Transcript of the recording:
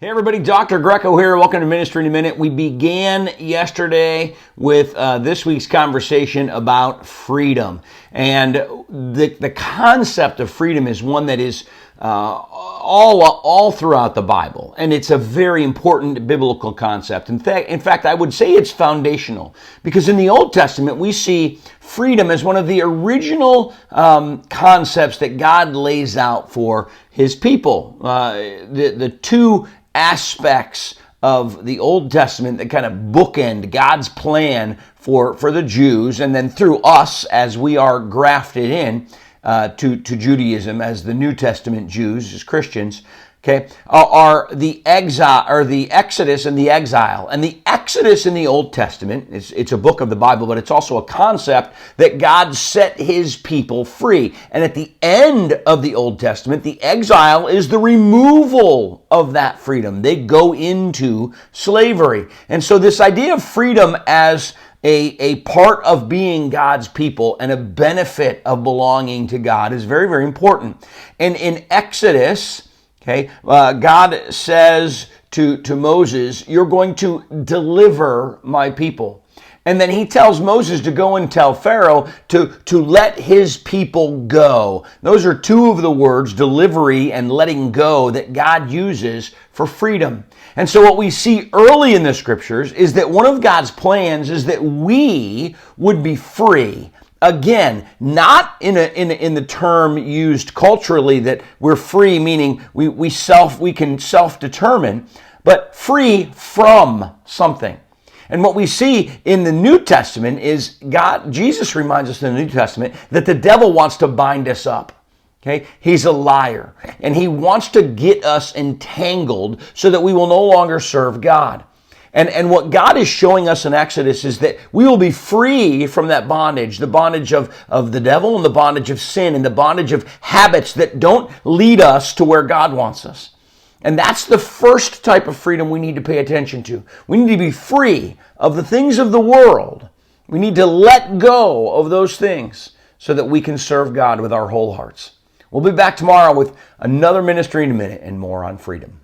Hey everybody, Dr. Greco here. Welcome to Ministry in a Minute. We began yesterday with this week's conversation about freedom. And the concept of freedom is one that is all throughout the Bible. And it's a very important biblical concept. In fact, I would say it's foundational. Because in the Old Testament, we see freedom as one of the original concepts that God lays out for His people. The two aspects of the Old Testament that kind of bookend God's plan for the Jews, and then through us as we are grafted in to Judaism as the New Testament Jews, as Christians, are the exile or the Exodus and the exile. And the Exodus in the Old Testament, it's a book of the Bible, but it's also a concept that God set His people free. And at the end of the Old Testament, the exile is the removal of that freedom. They go into slavery. And so this idea of freedom as a part of being God's people and a benefit of belonging to God is very, very important. And in Exodus, God says to Moses, "You're going to deliver my people." And then He tells Moses to go and tell Pharaoh to let his people go. Those are two of the words, delivery and letting go, that God uses for freedom. And so what we see early in the scriptures is that one of God's plans is that we would be free. Again, not in the term used culturally that we're free, meaning we can self-determine, but free from something. And what we see in the New Testament is Jesus reminds us in the New Testament that the devil wants to bind us up. He's a liar, and he wants to get us entangled so that we will no longer serve God. And what God is showing us in Exodus is that we will be free from that bondage, the bondage of the devil and the bondage of sin and the bondage of habits that don't lead us to where God wants us. And that's the first type of freedom we need to pay attention to. We need to be free of the things of the world. We need to let go of those things so that we can serve God with our whole hearts. We'll be back tomorrow with another Ministry in a Minute and more on freedom.